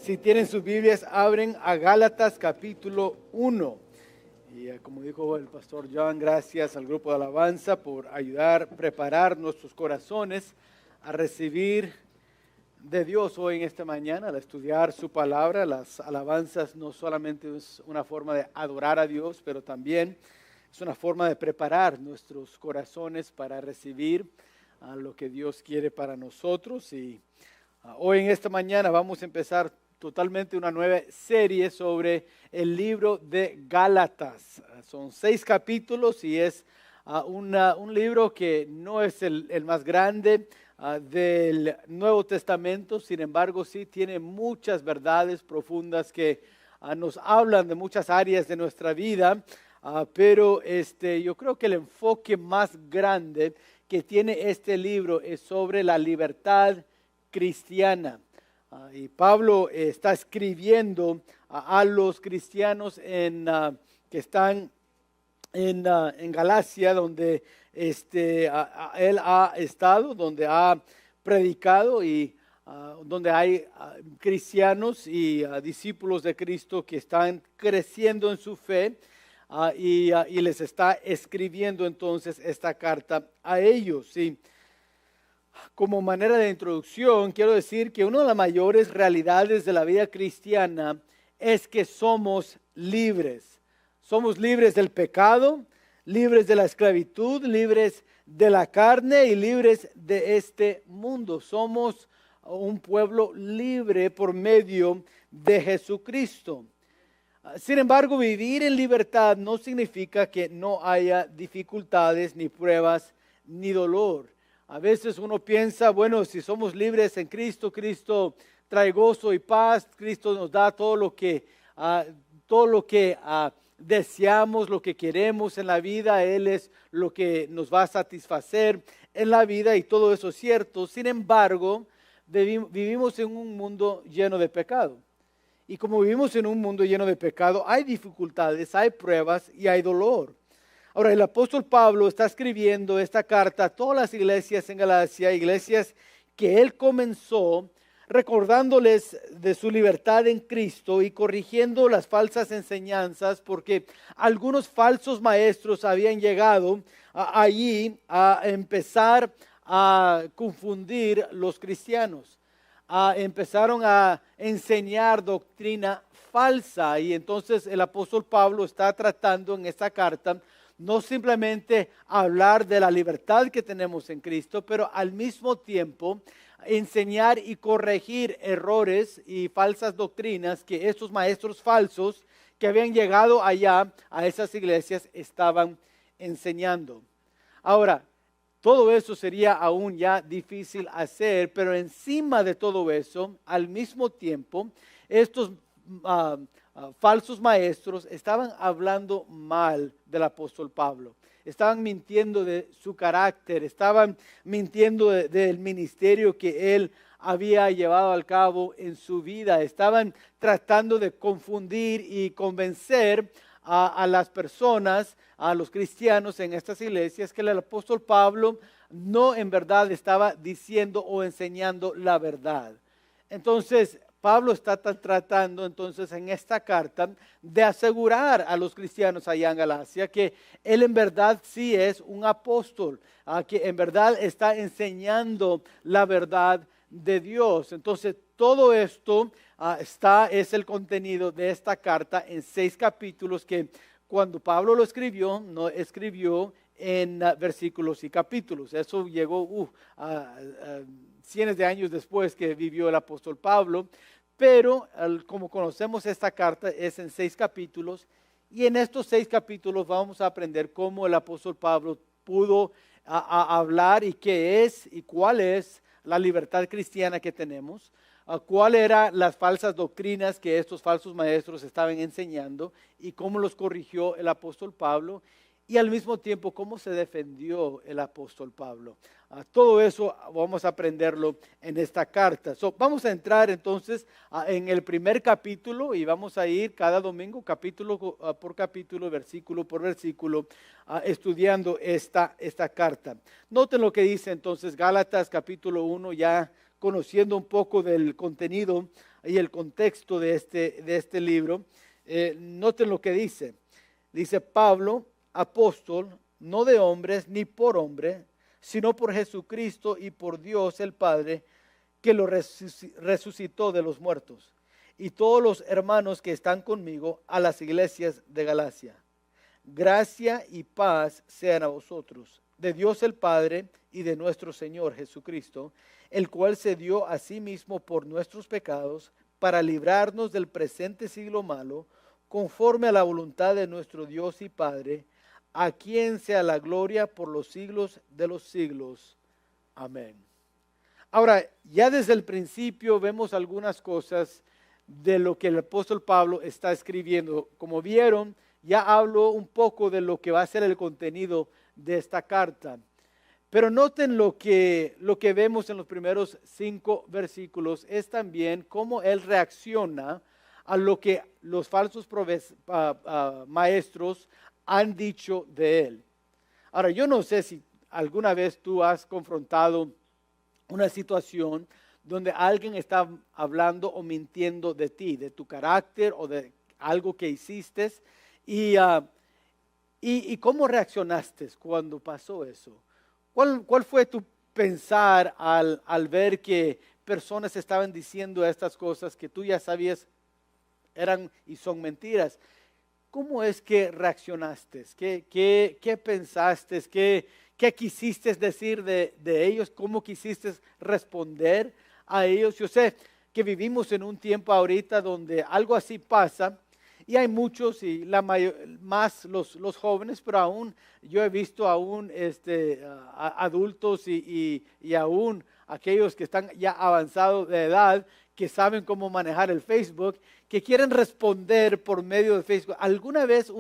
Si tienen sus Biblias, abren a Gálatas capítulo 1. Y como dijo el pastor John, gracias al grupo de alabanza por ayudar a preparar nuestros corazones a recibir de Dios hoy en esta mañana, al estudiar su palabra. Las alabanzas no solamente es una forma de adorar a Dios, pero también es una forma de preparar nuestros corazones para recibir lo que Dios quiere para nosotros. Y hoy en esta mañana vamos a empezar totalmente una nueva serie sobre el libro de Gálatas. Son 6 capítulos y es un libro que no es el más grande del Nuevo Testamento. Sin embargo, sí tiene muchas verdades profundas que nos hablan de muchas áreas de nuestra vida. Pero yo creo que el enfoque más grande que tiene este libro es sobre la libertad cristiana. Y Pablo está escribiendo a los cristianos que están en Galacia, donde él ha estado, donde ha predicado y donde hay cristianos y discípulos de Cristo que están creciendo en su fe. Y les está escribiendo entonces esta carta a ellos. ¿Sí? Como manera de introducción, quiero decir que una de las mayores realidades de la vida cristiana es que somos libres. Somos libres del pecado, libres de la esclavitud, libres de la carne y libres de este mundo. Somos un pueblo libre por medio de Jesucristo. Sin embargo, vivir en libertad no significa que no haya dificultades, ni pruebas, ni dolor. A veces uno piensa, bueno, si somos libres en Cristo, Cristo trae gozo y paz, Cristo nos da todo lo que deseamos, lo que queremos en la vida, Él es lo que nos va a satisfacer en la vida y todo eso es cierto. Sin embargo, vivimos en un mundo lleno de pecado. Y como vivimos en un mundo lleno de pecado, hay dificultades, hay pruebas y hay dolor. Ahora, el apóstol Pablo está escribiendo esta carta a todas las iglesias en Galacia, iglesias que él comenzó, recordándoles de su libertad en Cristo y corrigiendo las falsas enseñanzas, porque algunos falsos maestros habían llegado allí a empezar a confundir los cristianos. Empezaron a enseñar doctrina falsa, y entonces el apóstol Pablo está tratando en esta carta no simplemente hablar de la libertad que tenemos en Cristo, pero al mismo tiempo enseñar y corregir errores y falsas doctrinas que estos maestros falsos que habían llegado allá a esas iglesias estaban enseñando. Ahora, todo eso sería aún ya difícil hacer, pero encima de todo eso, al mismo tiempo, estos falsos maestros estaban hablando mal del apóstol Pablo. Estaban mintiendo de su carácter, estaban mintiendo del ministerio que él había llevado a cabo en su vida. Estaban tratando de confundir y convencer a las personas, a los cristianos en estas iglesias, que el apóstol Pablo no en verdad estaba diciendo o enseñando la verdad. Entonces, Pablo está tratando entonces en esta carta de asegurar a los cristianos allá en Galacia que él en verdad sí es un apóstol, que en verdad está enseñando la verdad de Dios. Entonces, todo esto es el contenido de esta carta en 6 capítulos que cuando Pablo lo escribió, no escribió en versículos y capítulos. Eso llegó cientos de años después que vivió el apóstol Pablo, pero como conocemos esta carta es en 6 capítulos, y en estos 6 capítulos vamos a aprender cómo el apóstol Pablo pudo hablar y qué es y cuál es la libertad cristiana que tenemos, cuáles eran las falsas doctrinas que estos falsos maestros estaban enseñando y cómo los corrigió el apóstol Pablo, y al mismo tiempo cómo se defendió el apóstol Pablo. Todo eso vamos a aprenderlo en esta carta. Vamos a entrar entonces en el primer capítulo y vamos a ir cada domingo capítulo por capítulo, versículo por versículo, estudiando esta carta. Noten lo que dice entonces Gálatas capítulo 1, ya conociendo un poco del contenido y el contexto de este libro, noten lo que dice. Dice Pablo, apóstol, no de hombres ni por hombre, sino por Jesucristo y por Dios el Padre, que lo resucitó de los muertos. Y todos los hermanos que están conmigo a las iglesias de Galacia. Gracia y paz sean a vosotros, de Dios el Padre y de nuestro Señor Jesucristo, el cual se dio a sí mismo por nuestros pecados para librarnos del presente siglo malo, conforme a la voluntad de nuestro Dios y Padre, a quien sea la gloria por los siglos de los siglos. Amén. Ahora, ya desde el principio vemos algunas cosas de lo que el apóstol Pablo está escribiendo. Como vieron, ya hablo un poco de lo que va a ser el contenido de esta carta. Pero noten lo que vemos en los primeros 5 versículos, es también cómo él reacciona a lo que los falsos maestros han dicho de él. Ahora, yo no sé si alguna vez tú has confrontado una situación donde alguien está hablando o mintiendo de ti, de tu carácter o de algo que hiciste, y cómo reaccionaste cuando pasó eso. ¿Cuál fue tu pensar al ver que personas estaban diciendo estas cosas que tú ya sabías eran y son mentiras? ¿Cómo es que reaccionaste? ¿Qué pensaste? ¿Qué quisiste decir de ellos? ¿Cómo quisiste responder a ellos? Yo sé que vivimos en un tiempo ahorita donde algo así pasa y hay muchos, y más los jóvenes, pero aún yo he visto aún adultos y aún aquellos que están ya avanzados de edad, que saben cómo manejar el Facebook, que quieren responder por medio de Facebook. ¿Alguna vez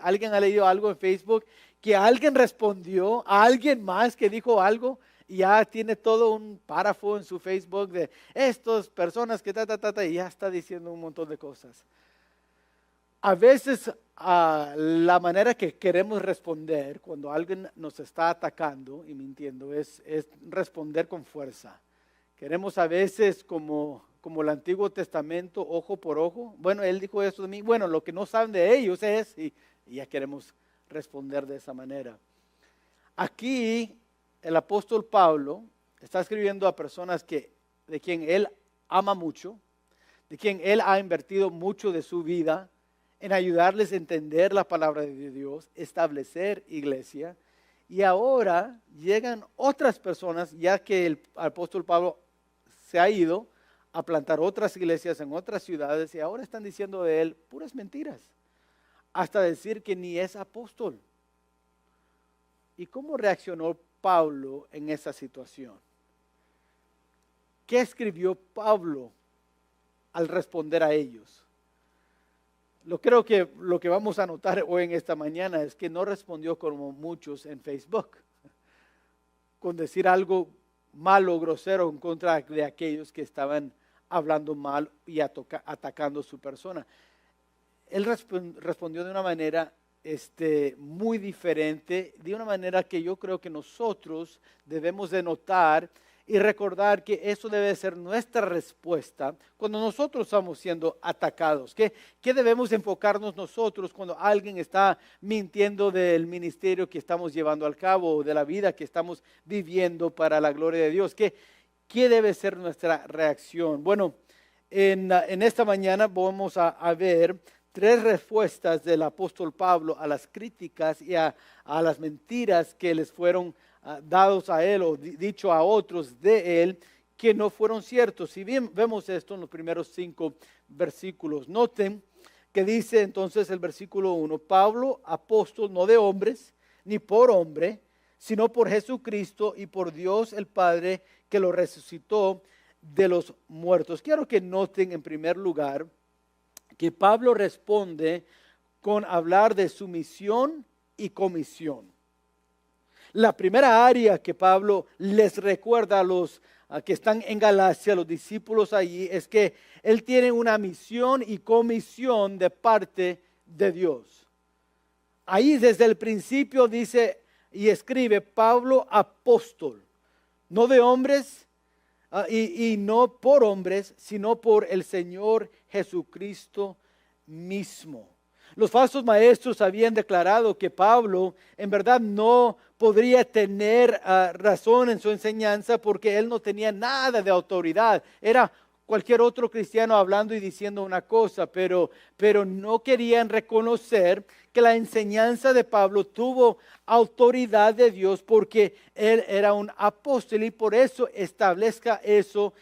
alguien ha leído algo en Facebook que alguien respondió a alguien más que dijo algo y ya tiene todo un párrafo en su Facebook de estas personas que y ya está diciendo un montón de cosas? A veces la manera que queremos responder cuando alguien nos está atacando y mintiendo es responder con fuerza. Queremos a veces como el Antiguo Testamento, ojo por ojo. Bueno, él dijo eso de mí. Bueno, lo que no saben de ellos es, y ya queremos responder de esa manera. Aquí el apóstol Pablo está escribiendo a personas de quien él ama mucho, de quien él ha invertido mucho de su vida en ayudarles a entender la palabra de Dios, establecer iglesia. Y ahora llegan otras personas, ya que el apóstol Pablo se ha ido a plantar otras iglesias en otras ciudades, y ahora están diciendo de él puras mentiras, hasta decir que ni es apóstol. ¿Y cómo reaccionó Pablo en esa situación? ¿Qué escribió Pablo al responder a ellos? Creo que lo que vamos a notar hoy en esta mañana es que no respondió como muchos en Facebook, con decir algo malo, grosero en contra de aquellos que estaban hablando mal y atacando su persona. Él respondió de una manera muy diferente, de una manera que yo creo que nosotros debemos de notar y recordar que eso debe ser nuestra respuesta cuando nosotros estamos siendo atacados. ¿Qué debemos enfocarnos nosotros cuando alguien está mintiendo del ministerio que estamos llevando a cabo o de la vida que estamos viviendo para la gloria de Dios? ¿Qué debe ser nuestra reacción? Bueno, en esta mañana vamos a ver 3 respuestas del apóstol Pablo a las críticas y a las mentiras que les fueron dados a él o dicho a otros de él que no fueron ciertos. Si bien vemos esto en los primeros 5 versículos, noten que dice entonces el versículo 1, Pablo, apóstol no de hombres ni por hombre, sino por Jesucristo y por Dios el Padre que lo resucitó de los muertos. Quiero que noten en primer lugar que Pablo responde con hablar de su misión y comisión. La primera área que Pablo les recuerda a los que están en Galacia, los discípulos allí, es que él tiene una misión y comisión de parte de Dios. Ahí desde el principio dice y escribe Pablo apóstol, no de hombres, y no por hombres, sino por el Señor Jesucristo mismo. Los falsos maestros habían declarado que Pablo en verdad no podría tener razón en su enseñanza porque él no tenía nada de autoridad. Era cualquier otro cristiano hablando y diciendo una cosa, pero no querían reconocer que la enseñanza de Pablo tuvo autoridad de Dios porque él era un apóstol, y por eso establece eso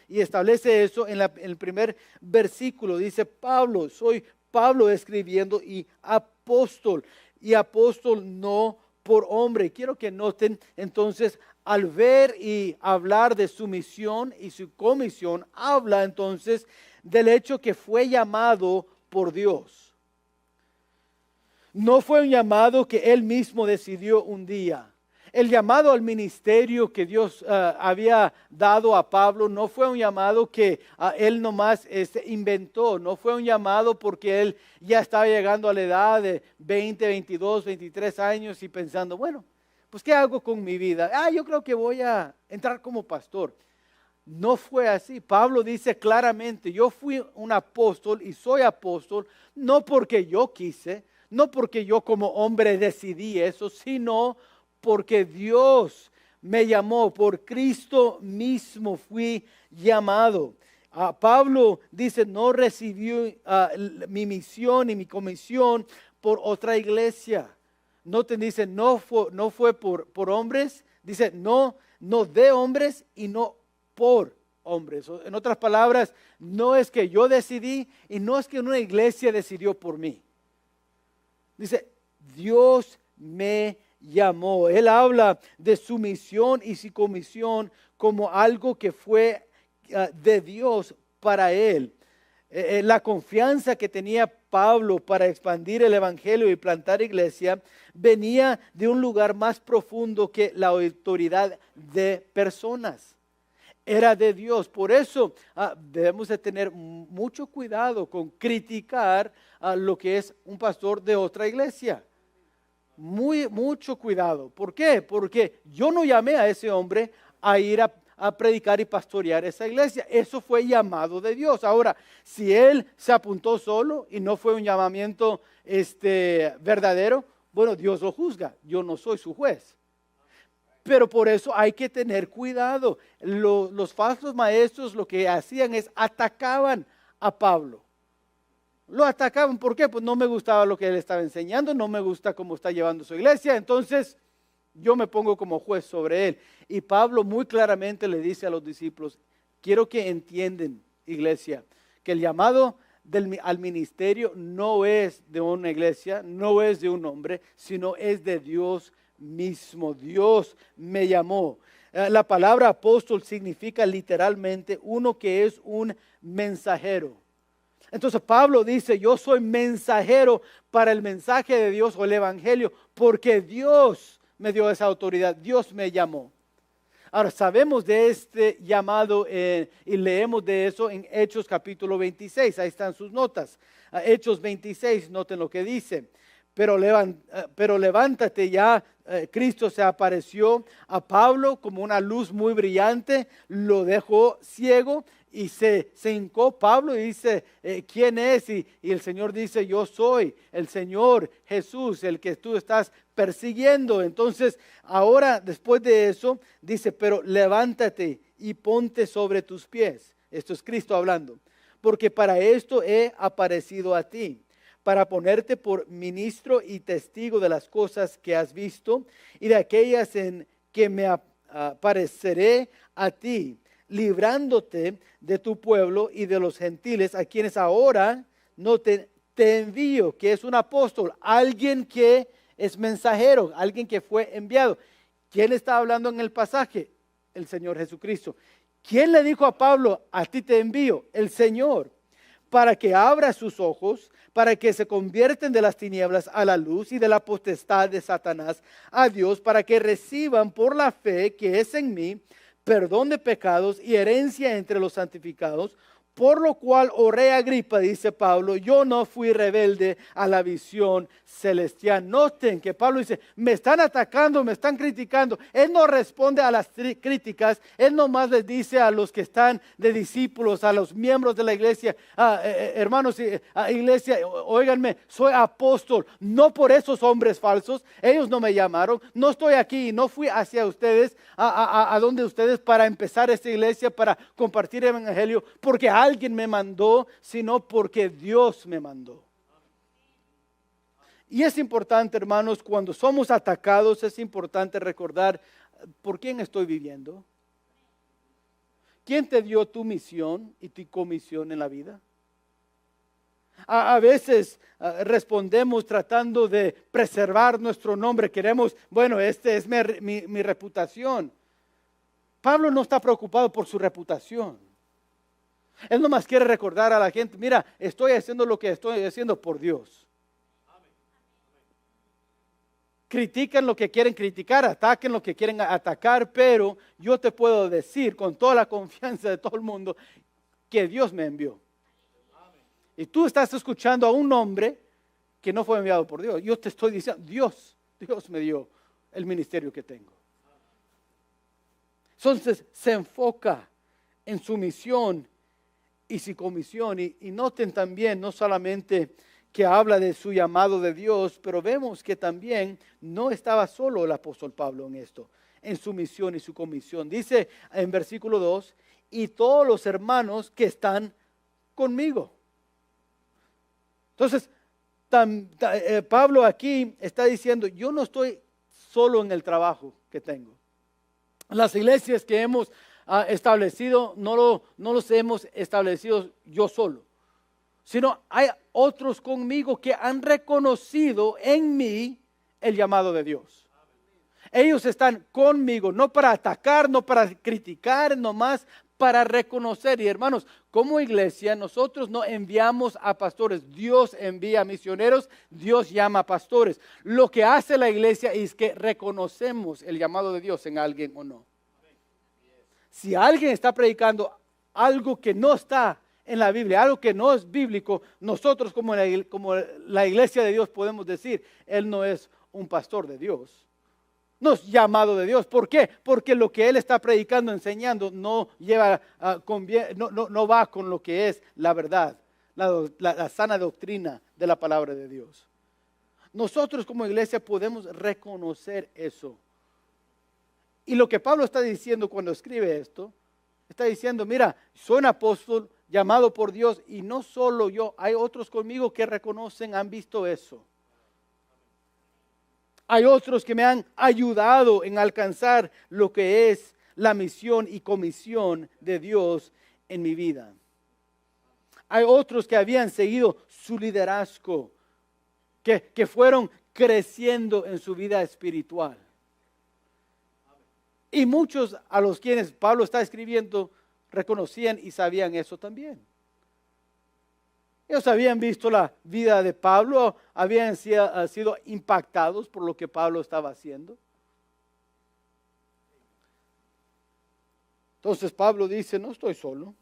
en el primer versículo. Dice Pablo, soy Pablo escribiendo, y apóstol no por hombre. Quiero que noten entonces, al ver y hablar de su misión y su comisión, habla entonces del hecho que fue llamado por Dios. No fue un llamado que él mismo decidió un día. El llamado al ministerio que Dios había dado a Pablo no fue un llamado que él nomás inventó. No fue un llamado porque él ya estaba llegando a la edad de 20, 22, 23 años y pensando, bueno, pues ¿qué hago con mi vida? Yo creo que voy a entrar como pastor. No fue así. Pablo dice claramente, yo fui un apóstol y soy apóstol, no porque yo quise, no porque yo como hombre decidí eso, sino porque Dios me llamó, por Cristo mismo fui llamado. Pablo dice, no recibió mi misión y mi comisión por otra iglesia. No te dice, no fue por hombres, dice, no de hombres y no por hombres. En otras palabras, no es que yo decidí y no es que una iglesia decidió por mí. Dice, Dios me llamó. Él habla de su misión y su comisión como algo que fue de Dios para él. La confianza que tenía Pablo para expandir el evangelio y plantar iglesia venía de un lugar más profundo que la autoridad de personas. Era de Dios. Por eso debemos de tener mucho cuidado con criticar lo que es un pastor de otra iglesia. Mucho cuidado. ¿Por qué? Porque yo no llamé a ese hombre a ir a predicar y pastorear esa iglesia. Eso fue llamado de Dios. Ahora, si él se apuntó solo y no fue un llamamiento verdadero, bueno, Dios lo juzga. Yo no soy su juez. Pero por eso hay que tener cuidado. Los falsos maestros lo que hacían es atacaban a Pablo. Lo atacaban, ¿por qué? Pues no me gustaba lo que él estaba enseñando, no me gusta cómo está llevando su iglesia, entonces yo me pongo como juez sobre él. Y Pablo muy claramente le dice a los discípulos, quiero que entiendan, iglesia, que el llamado al ministerio no es de una iglesia, no es de un hombre, sino es de Dios mismo. Dios me llamó. La palabra apóstol significa literalmente uno que es un mensajero. Entonces Pablo dice, yo soy mensajero para el mensaje de Dios o el evangelio, porque Dios me dio esa autoridad, Dios me llamó. Ahora sabemos de este llamado y leemos de eso en Hechos capítulo 26, ahí están sus notas. Hechos 26, noten lo que dice. Pero levántate ya, Cristo se apareció a Pablo como una luz muy brillante, lo dejó ciego y se hincó Pablo y dice, ¿quién es? Y el Señor dice, yo soy el Señor Jesús, el que tú estás persiguiendo. Entonces, ahora después de eso, dice, pero levántate y ponte sobre tus pies. Esto es Cristo hablando, porque para esto he aparecido a ti, para ponerte por ministro y testigo de las cosas que has visto y de aquellas en que me apareceré a ti, librándote de tu pueblo y de los gentiles, a quienes ahora no te envío, que es un apóstol, alguien que es mensajero, alguien que fue enviado. ¿Quién está hablando en el pasaje? El Señor Jesucristo. ¿Quién le dijo a Pablo, a ti te envío? El Señor, para que abra sus ojos, para que se convierten de las tinieblas a la luz y de la potestad de Satanás a Dios, para que reciban por la fe que es en mí perdón de pecados y herencia entre los santificados, por lo cual, oh rey Agripa, dice Pablo, yo no fui rebelde a la visión celestial. Noten que Pablo dice, me están atacando, me están criticando. Él no responde a las críticas, él nomás les dice a los que están de discípulos, a los miembros de la iglesia, hermanos, iglesia, óiganme, soy apóstol, no por esos hombres falsos, ellos no me llamaron, no estoy aquí, no fui hacia ustedes, a donde ustedes para empezar esta iglesia, para compartir el evangelio, porque alguien me mandó, sino porque Dios me mandó. Y es importante, hermanos, cuando somos atacados, es importante recordar por quién estoy viviendo. ¿Quién te dio tu misión y tu comisión en la vida? A veces respondemos tratando de preservar nuestro nombre. Queremos, bueno, esta es mi reputación. Pablo no está preocupado por su reputación. Él nomás quiere recordar a la gente, mira, estoy haciendo lo que estoy haciendo por Dios. Critican lo que quieren criticar, ataquen lo que quieren atacar, pero yo te puedo decir con toda la confianza de todo el mundo que Dios me envió. Y tú estás escuchando a un hombre que no fue enviado por Dios. Yo te estoy diciendo, Dios me dio el ministerio que tengo. Entonces se enfoca en su misión y su comisión. Y noten también, no solamente que habla de su llamado de Dios, pero vemos que también no estaba solo el apóstol Pablo en esto, en su misión y su comisión. Dice en versículo 2, y todos los hermanos que están conmigo. Entonces, Pablo aquí está diciendo, yo no estoy solo en el trabajo que tengo. Las iglesias que hemos establecido, no los hemos establecido yo solo, sino hay otros conmigo que han reconocido en mí el llamado de Dios. Ellos están conmigo, no para atacar, no para criticar, nomás para reconocer. Y hermanos, como iglesia, nosotros no enviamos a pastores. Dios envía a misioneros, Dios llama a pastores. Lo que hace la iglesia es que reconocemos el llamado de Dios en alguien o no. Si alguien está predicando algo que no está en la Biblia, algo que no es bíblico, nosotros como la iglesia de Dios podemos decir, él no es un pastor de Dios. No es llamado de Dios. ¿Por qué? Porque lo que él está predicando, enseñando, no va con lo que es la verdad, la sana doctrina de la palabra de Dios. Nosotros como iglesia podemos reconocer eso. Y lo que Pablo está diciendo cuando escribe esto, está diciendo, mira, soy un apóstol llamado por Dios y no solo yo, hay otros conmigo que reconocen, han visto eso. Hay otros que me han ayudado en alcanzar lo que es la misión y comisión de Dios en mi vida. Hay otros que habían seguido su liderazgo, que fueron creciendo en su vida espiritual. Y muchos a los quienes Pablo está escribiendo reconocían y sabían eso también. Ellos habían visto la vida de Pablo, habían sido impactados por lo que Pablo estaba haciendo. Entonces Pablo dice, no estoy solo.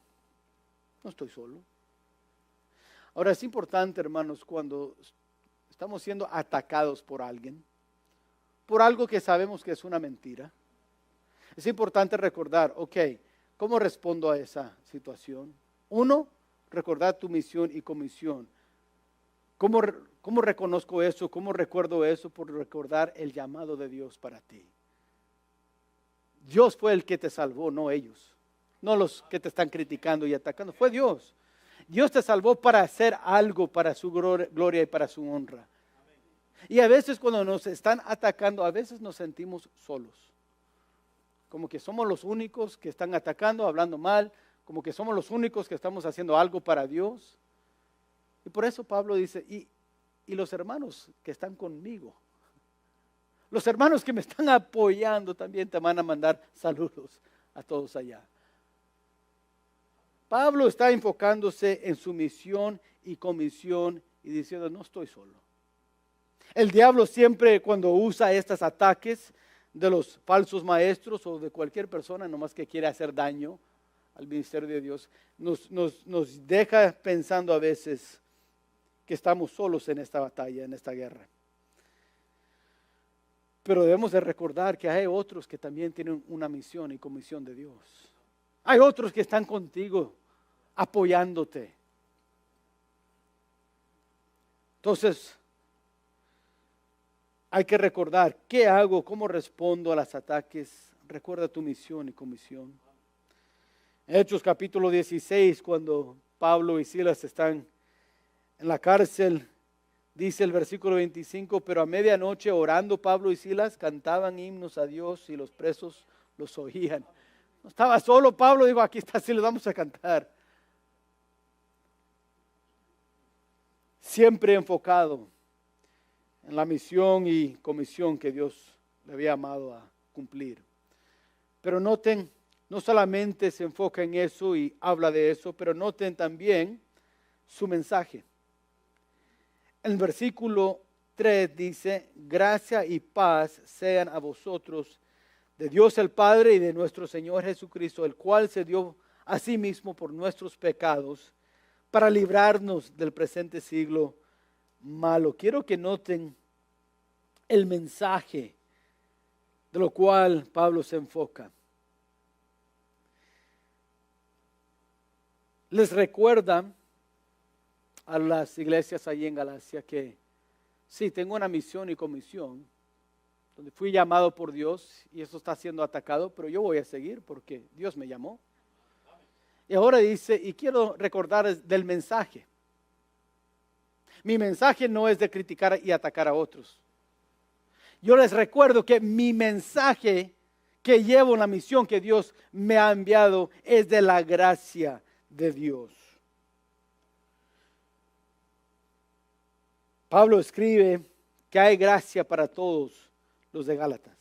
Ahora es importante, hermanos, cuando estamos siendo atacados por alguien, por algo que sabemos que es una mentira, es importante recordar, ok, ¿cómo respondo a esa situación? Uno, recordar tu misión y comisión. ¿Cómo reconozco eso? ¿Cómo recuerdo eso? Por recordar el llamado de Dios para ti. Dios fue el que te salvó, no ellos. No los que te están criticando y atacando. Fue Dios. Dios te salvó para hacer algo para su gloria y para su honra. Y a veces cuando nos están atacando, a veces nos sentimos solos. Como que somos los únicos que están atacando, hablando mal, como que somos los únicos que estamos haciendo algo para Dios. Y por eso Pablo dice, y los hermanos que están conmigo, los hermanos que me están apoyando también te van a mandar saludos a todos allá. Pablo está enfocándose en su misión y comisión y diciendo, no estoy solo. El diablo siempre cuando usa estos ataques de los falsos maestros o de cualquier persona nomás que quiere hacer daño al ministerio de Dios, nos deja pensando a veces que estamos solos en esta batalla, en esta guerra. Pero debemos de recordar que hay otros que también tienen una misión y comisión de Dios. Hay otros que están contigo, apoyándote. Entonces, hay que recordar, ¿qué hago? ¿Cómo respondo a los ataques? Recuerda tu misión y comisión. Hechos capítulo 16, cuando Pablo y Silas están en la cárcel, dice el versículo 25, pero a medianoche orando Pablo y Silas cantaban himnos a Dios y los presos los oían. No estaba solo Pablo, digo, aquí está, sí les vamos a cantar. Siempre enfocado en la misión y comisión que Dios le había llamado a cumplir. Pero noten, no solamente se enfoca en eso y habla de eso, pero noten también su mensaje. En el versículo 3 dice, gracia y paz sean a vosotros de Dios el Padre y de nuestro Señor Jesucristo, el cual se dio a sí mismo por nuestros pecados para librarnos del presente siglo malo. Quiero que noten el mensaje de lo cual Pablo se enfoca. Les recuerda a las iglesias allí en Galacia que sí, tengo una misión y comisión, donde fui llamado por Dios y eso está siendo atacado, pero yo voy a seguir porque Dios me llamó. Y ahora dice, y quiero recordar del mensaje. Mi mensaje no es de criticar y atacar a otros. Yo les recuerdo que mi mensaje que llevo en la misión que Dios me ha enviado es de la gracia de Dios. Pablo escribe que hay gracia para todos los de Gálatas.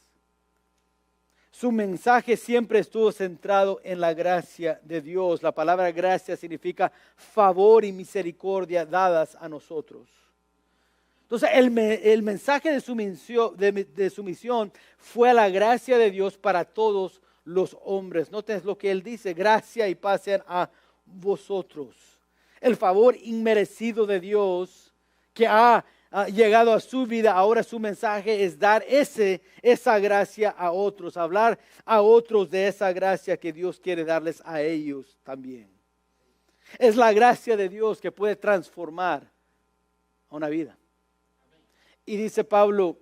Su mensaje siempre estuvo centrado en la gracia de Dios. La palabra gracia significa favor y misericordia dadas a nosotros. Entonces el mensaje de su misión fue a la gracia de Dios para todos los hombres. Noten lo que él dice, gracia y paz sean a vosotros. El favor inmerecido de Dios que ha llegado a su vida, ahora su mensaje es dar esa gracia a otros, hablar a otros de esa gracia que Dios quiere darles a ellos también. Es la gracia de Dios que puede transformar a una vida. Y dice Pablo,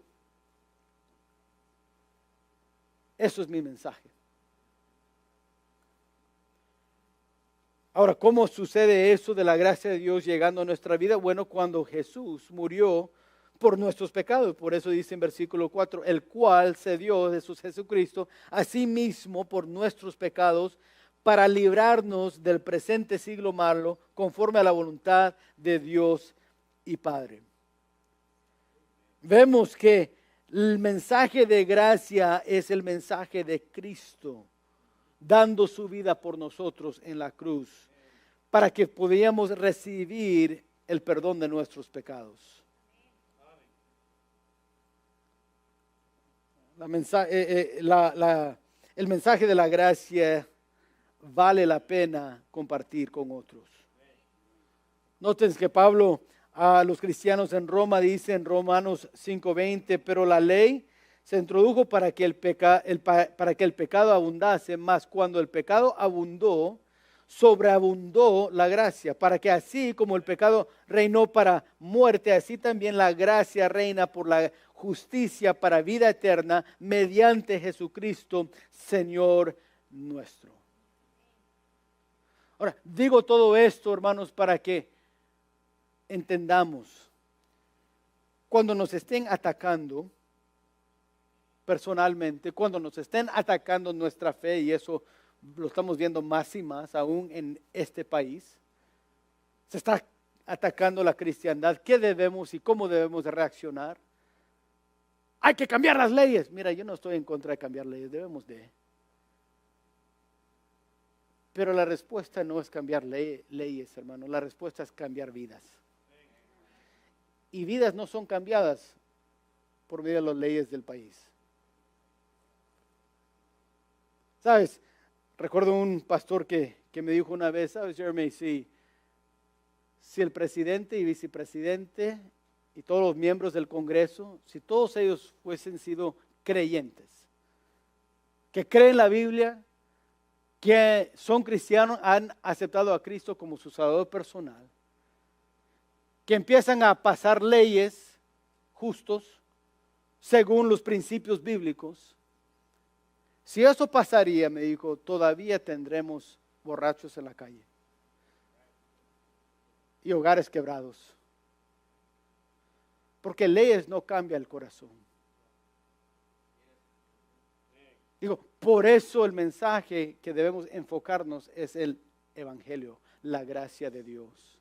eso es mi mensaje. Ahora, ¿cómo sucede eso de la gracia de Dios llegando a nuestra vida? Bueno, cuando Jesús murió por nuestros pecados. Por eso dice en versículo 4, el cual se dio, Jesús Jesucristo, a sí mismo por nuestros pecados, para librarnos del presente siglo malo, conforme a la voluntad de Dios y Padre. Vemos que el mensaje de gracia es el mensaje de Cristo, dando su vida por nosotros en la cruz, para que pudiéramos recibir el perdón de nuestros pecados. El mensaje de la gracia vale la pena compartir con otros. Noten que Pablo a los cristianos en Roma dice en Romanos 5:20, pero la ley se introdujo para que el pecado abundase, mas cuando el pecado abundó, sobreabundó la gracia, para que así como el pecado reinó para muerte, así también la gracia reina por la justicia para vida eterna mediante Jesucristo, Señor nuestro. Ahora, digo todo esto, hermanos, para que entendamos, cuando nos estén atacando personalmente, cuando nos estén atacando nuestra fe, y eso lo estamos viendo más y más aún en este país, se está atacando la cristiandad, ¿qué debemos y cómo debemos de reaccionar? Hay que cambiar las leyes. Mira, yo no estoy en contra de cambiar leyes, debemos de. Pero la respuesta no es cambiar leyes, hermano, la respuesta es cambiar vidas. Y vidas no son cambiadas por medio de las leyes del país. ¿Sabes? Recuerdo un pastor que que me dijo una vez, ¿sabes, Jeremy? Si el presidente y vicepresidente y todos los miembros del Congreso, si todos ellos fuesen sido creyentes, que creen la Biblia, que son cristianos, han aceptado a Cristo como su Salvador personal, que empiezan a pasar leyes justos según los principios bíblicos, si eso pasaría, me dijo, todavía tendremos borrachos en la calle y hogares quebrados, porque leyes no cambian el corazón. Digo, por eso el mensaje que debemos enfocarnos es el Evangelio, la gracia de Dios.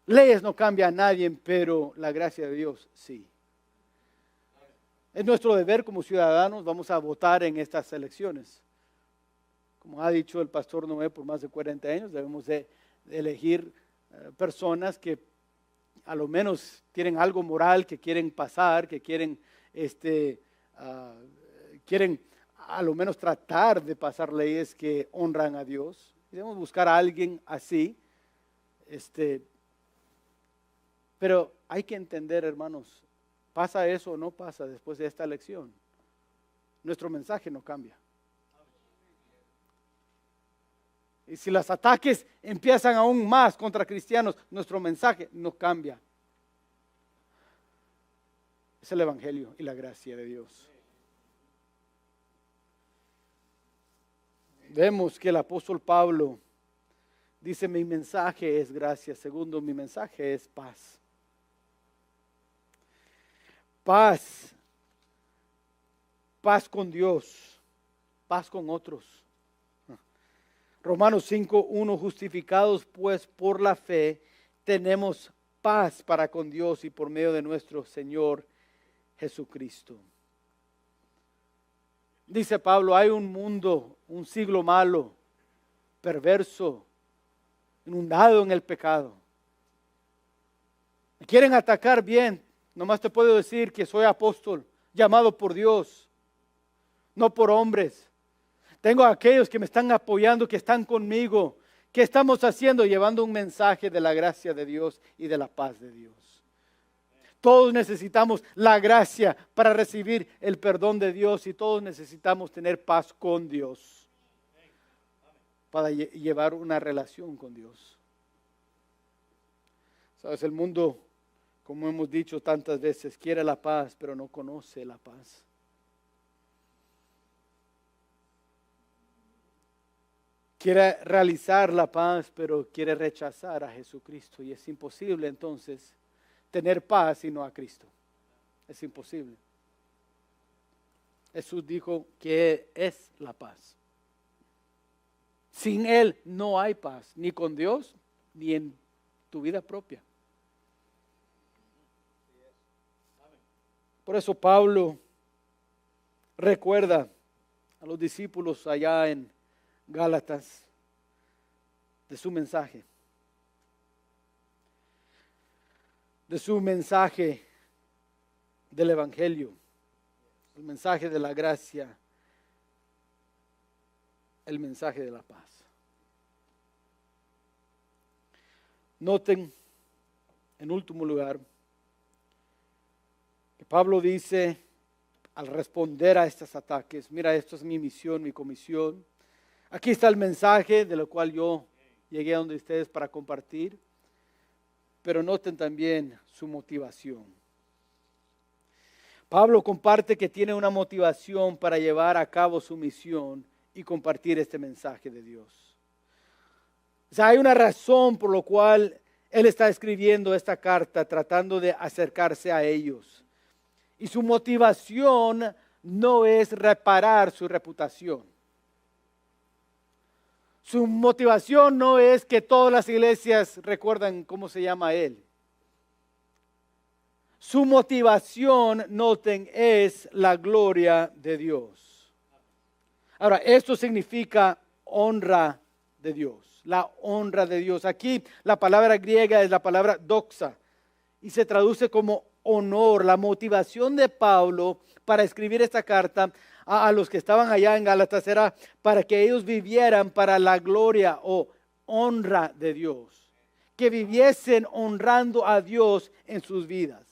Leyes no cambian a nadie, pero la gracia de Dios sí. Es nuestro deber como ciudadanos, vamos a votar en estas elecciones. Como ha dicho el pastor Noé por más de 40 años, debemos de elegir personas que a lo menos tienen algo moral, que quieren pasar, que quieren a lo menos tratar de pasar leyes que honran a Dios. Debemos buscar a alguien así. Pero hay que entender, hermanos, ¿pasa eso o no pasa después de esta elección? Nuestro mensaje no cambia. Y si los ataques empiezan aún más contra cristianos, nuestro mensaje no cambia. Es el Evangelio y la gracia de Dios. Vemos que el apóstol Pablo dice, mi mensaje es gracia. Segundo, mi mensaje es paz. Paz. Paz con Dios. Paz con otros. Romanos 5:1, justificados pues por la fe, tenemos paz para con Dios y por medio de nuestro Señor Jesucristo. Dice Pablo, hay un mundo, un siglo malo, perverso, inundado en el pecado. Me quieren atacar bien, nomás te puedo decir que soy apóstol, llamado por Dios, no por hombres. Tengo a aquellos que me están apoyando, que están conmigo. ¿Qué estamos haciendo? Llevando un mensaje de la gracia de Dios y de la paz de Dios. Todos necesitamos la gracia para recibir el perdón de Dios y todos necesitamos tener paz con Dios para llevar una relación con Dios. Sabes, el mundo, como hemos dicho tantas veces, quiere la paz, pero no conoce la paz. Quiere realizar la paz, pero quiere rechazar a Jesucristo. Y es imposible entonces tener paz y no a Cristo. Es imposible. Jesús dijo que es la paz. Sin Él no hay paz, ni con Dios, ni en tu vida propia. Por eso Pablo recuerda a los discípulos allá en Gálatas de su mensaje. De su mensaje del Evangelio, el mensaje de la gracia, el mensaje de la paz. Noten, en último lugar, que Pablo dice, al responder a estos ataques, mira, esto es mi misión, mi comisión. Aquí está el mensaje de lo cual yo llegué a donde ustedes para compartir. Pero noten también su motivación. Pablo comparte que tiene una motivación para llevar a cabo su misión y compartir este mensaje de Dios. O sea, hay una razón por la cual él está escribiendo esta carta, tratando de acercarse a ellos. Y su motivación no es reparar su reputación. Su motivación no es que todas las iglesias recuerdan cómo se llama él. Su motivación, noten, es la gloria de Dios. Ahora, esto significa honra de Dios, la honra de Dios. Aquí la palabra griega es la palabra doxa y se traduce como honor. La motivación de Pablo para escribir esta carta a los que estaban allá en Gálatas era para que ellos vivieran para la gloria o honra de Dios, que viviesen honrando a Dios en sus vidas.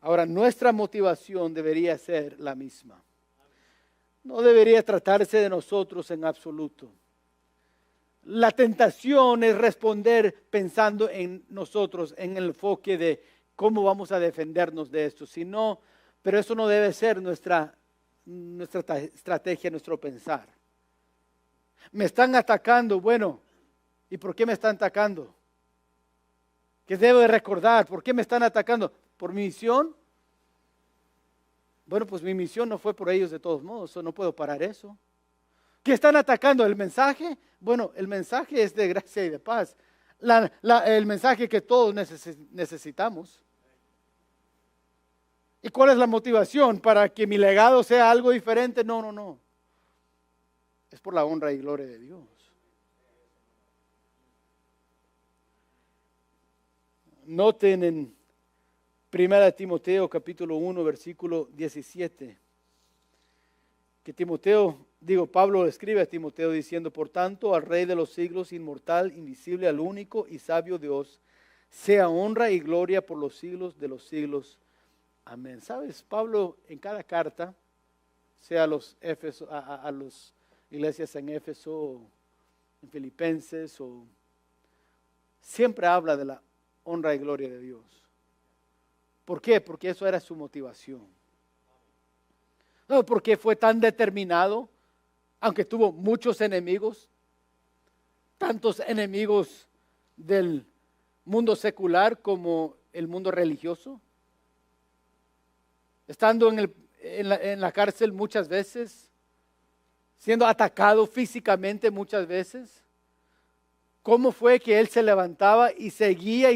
Ahora, nuestra motivación debería ser la misma. No debería tratarse de nosotros en absoluto. La tentación es responder pensando en nosotros, en el enfoque de cómo vamos a defendernos de esto. Pero eso no debe ser nuestra estrategia, nuestro pensar. Me están atacando, bueno, ¿y por qué me están atacando? ¿Qué debo de recordar? ¿Por qué me están atacando? ¿Por mi misión? Bueno, pues mi misión no fue por ellos de todos modos, no puedo parar eso. ¿Qué están atacando? ¿El mensaje? Bueno, el mensaje es de gracia y de paz. El mensaje que todos necesitamos. ¿Y cuál es la motivación? ¿Para que mi legado sea algo diferente? No. Es por la honra y gloria de Dios. Noten en 1 Timoteo capítulo 1 versículo 17 que Pablo escribe a Timoteo diciendo: por tanto, al Rey de los siglos, inmortal, invisible, al único y sabio Dios, sea honra y gloria por los siglos de los siglos. Amén. ¿Sabes? Pablo en cada carta, sea a los iglesias en Éfeso, en Filipenses, siempre habla de la honra y gloria de Dios. ¿Por qué? Porque eso era su motivación. No, porque fue tan determinado, aunque tuvo muchos enemigos, tantos enemigos del mundo secular como el mundo religioso. Estando en la cárcel muchas veces, siendo atacado físicamente muchas veces. ¿Cómo fue que él se levantaba y seguía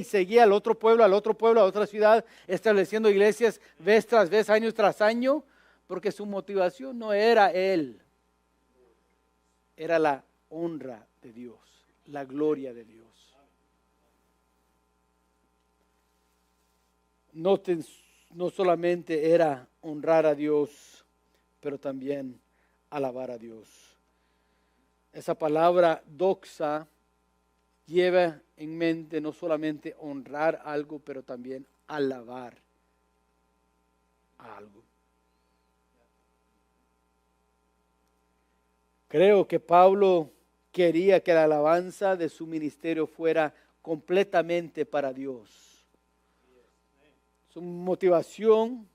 al otro pueblo, a otra ciudad, estableciendo iglesias vez tras vez, año tras año? Porque su motivación no era él, era la honra de Dios, la gloria de Dios. Noten, no solamente era honrar a Dios, pero también alabar a Dios. Esa palabra doxa lleva en mente no solamente honrar algo, pero también alabar a algo. Creo que Pablo quería que la alabanza de su ministerio fuera completamente para Dios. Su motivación,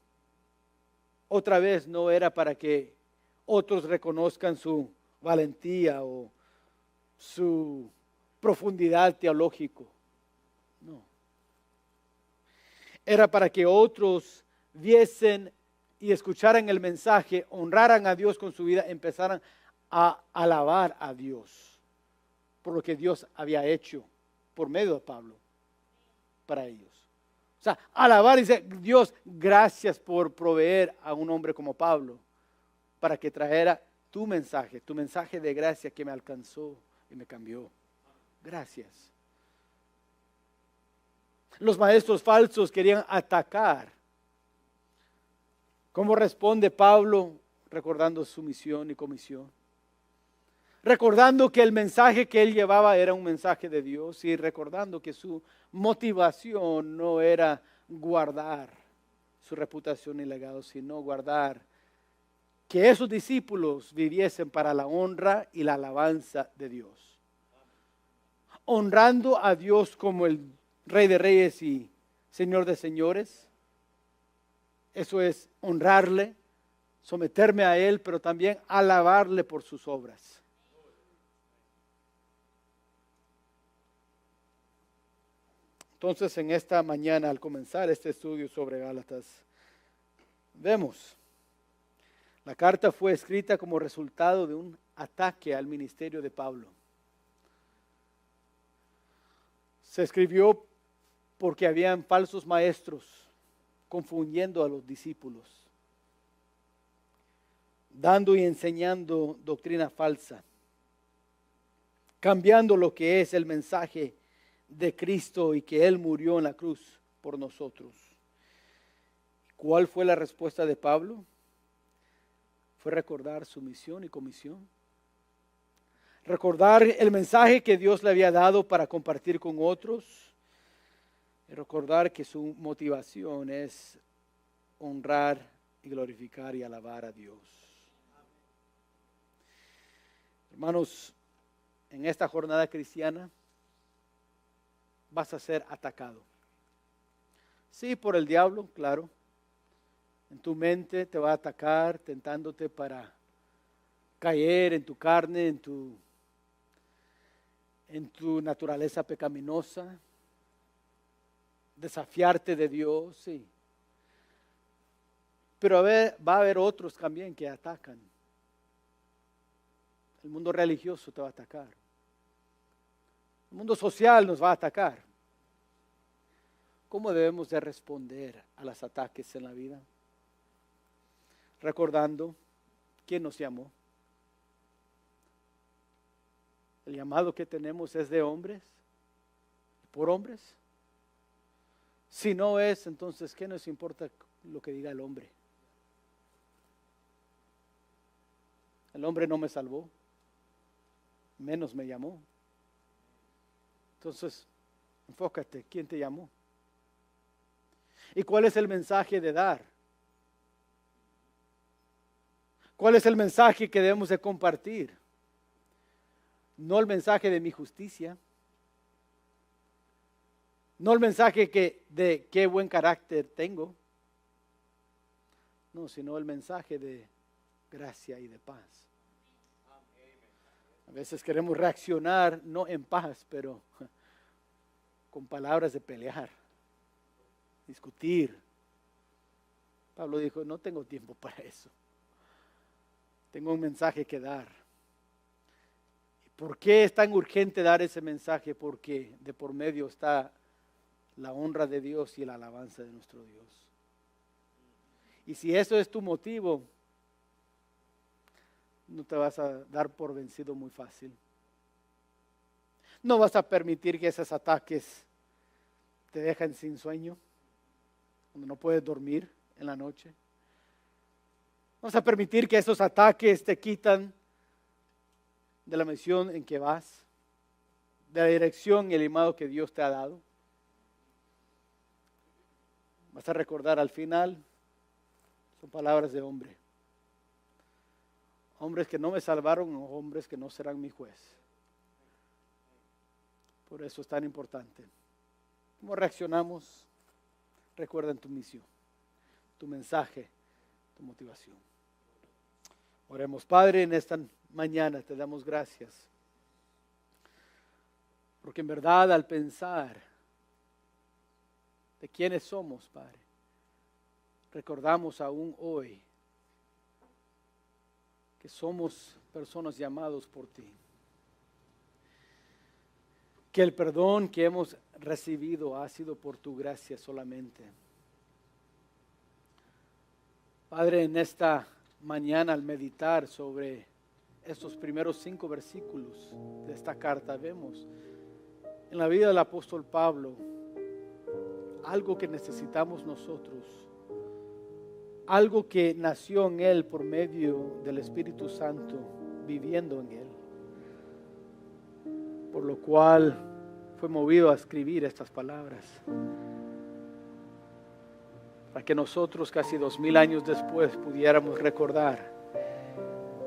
otra vez, no era para que otros reconozcan su valentía o su profundidad teológica. No. Era para que otros viesen y escucharan el mensaje, honraran a Dios con su vida, empezaran a alabar a Dios por lo que Dios había hecho por medio de Pablo para ellos. O sea, alabar y decir: Dios, gracias por proveer a un hombre como Pablo para que trajera tu mensaje de gracia que me alcanzó y me cambió. Gracias. Los maestros falsos querían atacar. ¿Cómo responde Pablo? Recordando su misión y comisión. Recordando que el mensaje que él llevaba era un mensaje de Dios y recordando que su motivación no era guardar su reputación y legado, sino guardar que esos discípulos viviesen para la honra y la alabanza de Dios. Honrando a Dios como el Rey de Reyes y Señor de Señores. Eso es honrarle, someterme a Él, pero también alabarle por sus obras. Entonces, en esta mañana, al comenzar este estudio sobre Gálatas, vemos, la carta fue escrita como resultado de un ataque al ministerio de Pablo. Se escribió porque habían falsos maestros confundiendo a los discípulos, dando y enseñando doctrina falsa, cambiando lo que es el mensaje de Cristo y que Él murió en la cruz por nosotros. ¿Cuál fue la respuesta de Pablo? Fue recordar su misión y comisión. Recordar el mensaje que Dios le había dado para compartir con otros. Y recordar que su motivación es honrar y glorificar y alabar a Dios. Hermanos, en esta jornada cristiana vas a ser atacado. Sí, por el diablo, claro. En tu mente te va a atacar, tentándote para caer en tu carne, en tu naturaleza pecaminosa, desafiarte de Dios, sí. Pero va a haber otros también que atacan. El mundo religioso te va a atacar. El mundo social nos va a atacar. ¿Cómo debemos de responder a los ataques en la vida? Recordando quién nos llamó. El llamado que tenemos es de hombres, por hombres. Si no es, entonces, ¿qué nos importa lo que diga el hombre? El hombre no me salvó, menos me llamó. Entonces, enfócate, ¿quién te llamó? ¿Y cuál es el mensaje de dar? ¿Cuál es el mensaje que debemos de compartir? No el mensaje de mi justicia, no el mensaje de qué buen carácter tengo, no, sino el mensaje de gracia y de paz. A veces queremos reaccionar no en paz, pero con palabras de pelear, discutir. Pablo dijo, no tengo tiempo para eso. Tengo un mensaje que dar. ¿Por qué es tan urgente dar ese mensaje? Porque de por medio está la honra de Dios y la alabanza de nuestro Dios. Y si eso es tu motivo, no te vas a dar por vencido muy fácil. No vas a permitir que esos ataques te dejen sin sueño, cuando no puedes dormir en la noche. No vas a permitir que esos ataques te quitan de la misión en que vas, de la dirección y el llamado que Dios te ha dado. Vas a recordar al final, son palabras de hombre. Hombres que no me salvaron o hombres que no serán mi juez. Por eso es tan importante. ¿Cómo reaccionamos? Recuerda en tu misión, tu mensaje, tu motivación. Oremos. Padre, en esta mañana te damos gracias. Porque en verdad al pensar de quiénes somos, Padre, recordamos aún hoy que somos personas llamados por ti. Que el perdón que hemos recibido ha sido por tu gracia solamente. Padre, en esta mañana al meditar sobre estos primeros 5 versículos de esta carta, vemos en la vida del apóstol Pablo algo que necesitamos nosotros. Algo que nació en él por medio del Espíritu Santo, viviendo en él. Por lo cual fue movido a escribir estas palabras. Para que nosotros casi 2000 años después pudiéramos recordar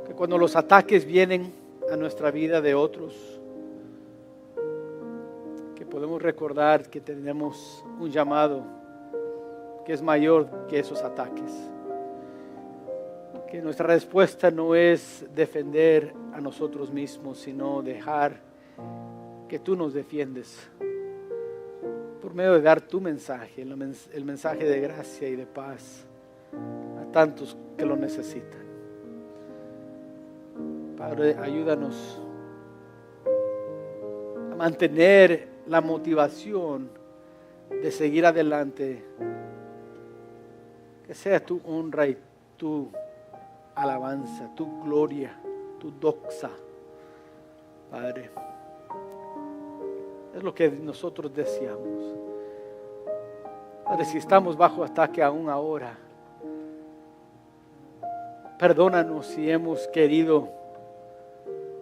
que cuando los ataques vienen a nuestra vida de otros, que podemos recordar que tenemos un llamado que es mayor que esos ataques. Que nuestra respuesta no es defender a nosotros mismos, sino dejar que tú nos defiendes por medio de dar tu mensaje, el mensaje de gracia y de paz a tantos que lo necesitan. Padre, ayúdanos a mantener la motivación de seguir adelante, que sea tu honra y tu alabanza, tu gloria, tu doxa, Padre. Es lo que nosotros deseamos. Padre, si estamos bajo ataque aún ahora, perdónanos si hemos querido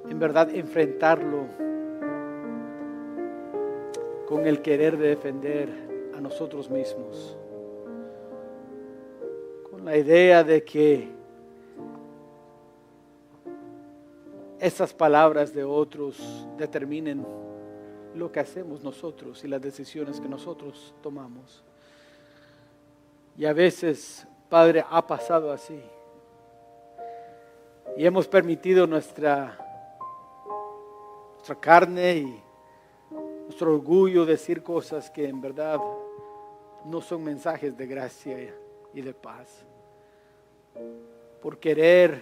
en verdad enfrentarlo con el querer de defender a nosotros mismos, con la idea de que esas palabras de otros determinen lo que hacemos nosotros y las decisiones que nosotros tomamos. Y a veces, Padre, ha pasado así. Y hemos permitido nuestra carne y nuestro orgullo decir cosas que en verdad no son mensajes de gracia y de paz. Por querer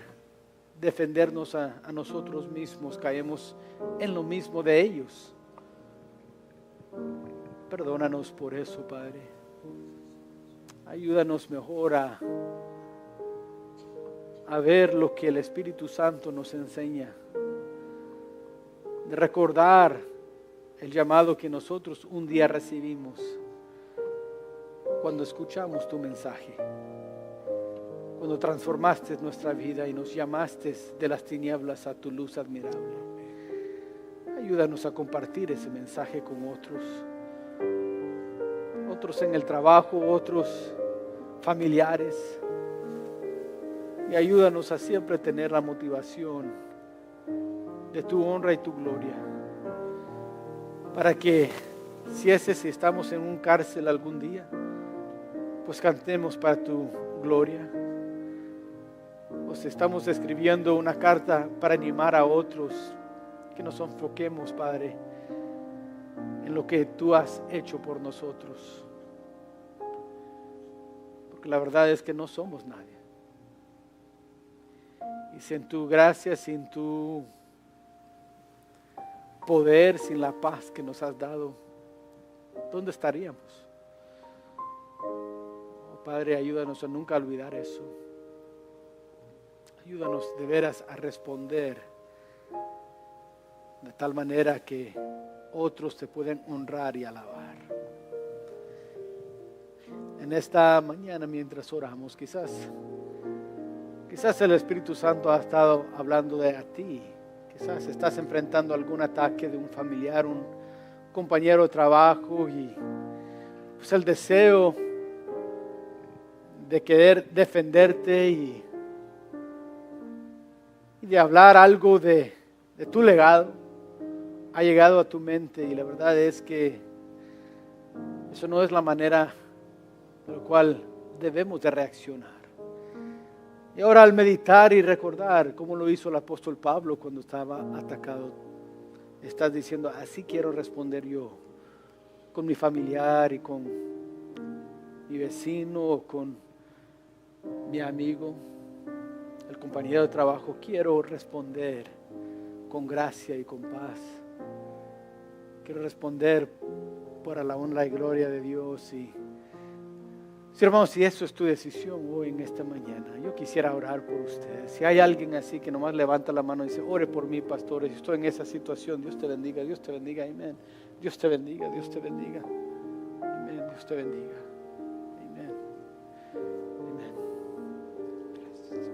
defendernos a nosotros mismos, caemos en lo mismo de ellos. Perdónanos por eso, Padre. Ayúdanos mejor a ver lo que el Espíritu Santo nos enseña, de recordar el llamado que nosotros un día recibimos cuando escuchamos tu mensaje, cuando transformaste nuestra vida y nos llamaste de las tinieblas a tu luz admirable. Ayúdanos a compartir ese mensaje con otros en el trabajo, otros familiares. Y ayúdanos a siempre tener la motivación de tu honra y tu gloria. Para que si estamos en un cárcel algún día, pues cantemos para tu gloria. O si estamos escribiendo una carta para animar a otros, que nos enfoquemos, Padre, en lo que tú has hecho por nosotros. Porque la verdad es que no somos nadie. Y sin tu gracia, sin tu poder, sin la paz que nos has dado, ¿dónde estaríamos? Oh, Padre, ayúdanos a nunca olvidar eso. Ayúdanos de veras a responder de tal manera que otros te pueden honrar y alabar. En esta mañana, mientras oramos, quizás el Espíritu Santo ha estado hablando de a ti. Quizás estás enfrentando algún ataque de un familiar, un compañero de trabajo, y pues el deseo de querer defenderte y de hablar algo de tu legado ha llegado a tu mente, y la verdad es que eso no es la manera de la cual debemos de reaccionar. Y ahora, al meditar y recordar cómo lo hizo el apóstol Pablo cuando estaba atacado, estás diciendo: así quiero responder yo con mi familiar y con mi vecino o con mi amigo, el compañero de trabajo. Quiero responder con gracia y con paz. Quiero responder para la honra y gloria de Dios. Y sí, hermanos, si eso es tu decisión hoy en esta mañana, yo quisiera orar por ustedes. Si hay alguien así que nomás levanta la mano y dice: ore por mí, pastor, si estoy en esa situación, Dios te bendiga, amén. Dios te bendiga, amén. Dios te bendiga, amén. Amén. Gracias.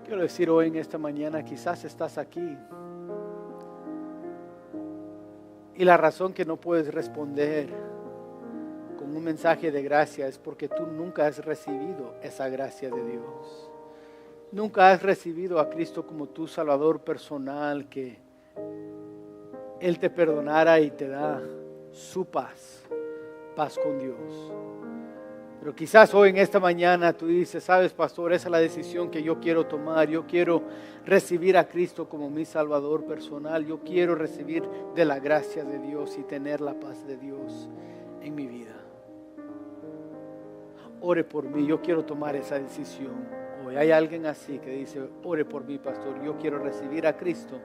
Quiero decir hoy en esta mañana, quizás estás aquí y la razón que no puedes responder con un mensaje de gracia es porque tú nunca has recibido esa gracia de Dios. Nunca has recibido a Cristo como tu Salvador personal, que Él te perdonara y te da su paz con Dios. Pero quizás hoy en esta mañana tú dices: sabes, pastor, esa es la decisión que yo quiero tomar. Yo quiero recibir a Cristo como mi Salvador personal. Yo quiero recibir de la gracia de Dios y tener la paz de Dios en mi vida. Ore por mí, yo quiero tomar esa decisión hoy. Hay alguien así que dice: ore por mí, pastor, yo quiero recibir a Cristo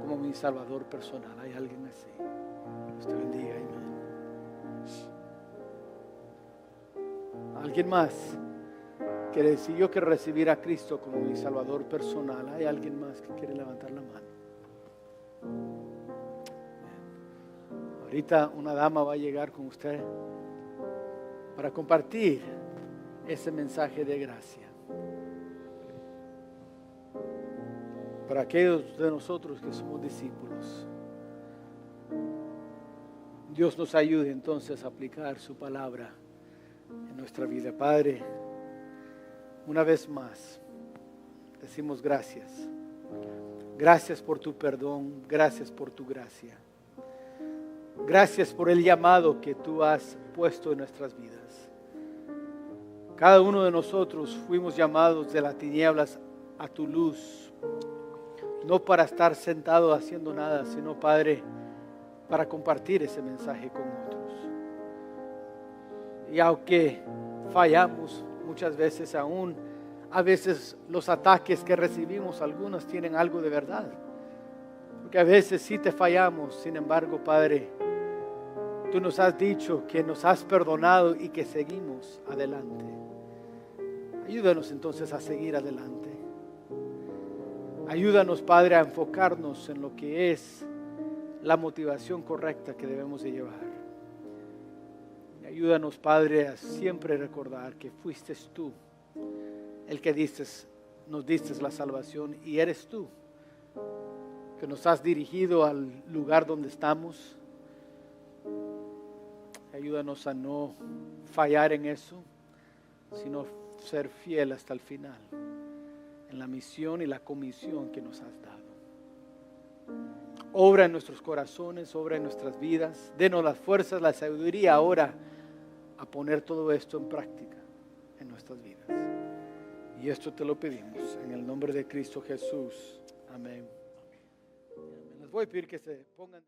como mi Salvador personal. Hay alguien así. Dios te bendiga, amén. ¿Alguien más que decir, yo quiero recibir a Cristo como mi Salvador personal. ¿Hay alguien más que quiere levantar la mano? Ahorita una dama va a llegar con usted para compartir ese mensaje de gracia. Para aquellos de nosotros que somos discípulos, Dios nos ayude entonces a aplicar su palabra en nuestra vida. Padre, una vez más, decimos gracias. Gracias por tu perdón, gracias por tu gracia. Gracias por el llamado que tú has puesto en nuestras vidas. Cada uno de nosotros fuimos llamados de las tinieblas a tu luz, no para estar sentado haciendo nada, sino, Padre, para compartir ese mensaje con otros. Y aunque fallamos muchas veces aún, a veces los ataques que recibimos, algunos tienen algo de verdad. Porque a veces sí te fallamos, sin embargo, Padre, tú nos has dicho que nos has perdonado y que seguimos adelante. Ayúdanos entonces a seguir adelante. Ayúdanos, Padre, a enfocarnos en lo que es la motivación correcta que debemos de llevar. Y ayúdanos, Padre, a siempre recordar que fuiste tú el que nos diste la salvación, y eres tú que nos has dirigido al lugar donde estamos. Ayúdanos a no fallar en eso, sino ser fiel hasta el final en la misión y la comisión que nos has dado. Obra en nuestros corazones, obra en nuestras vidas. Denos las fuerzas, la sabiduría ahora a poner todo esto en práctica en nuestras vidas. Y esto te lo pedimos en el nombre de Cristo Jesús. Amén. Les voy a pedir que se pongan.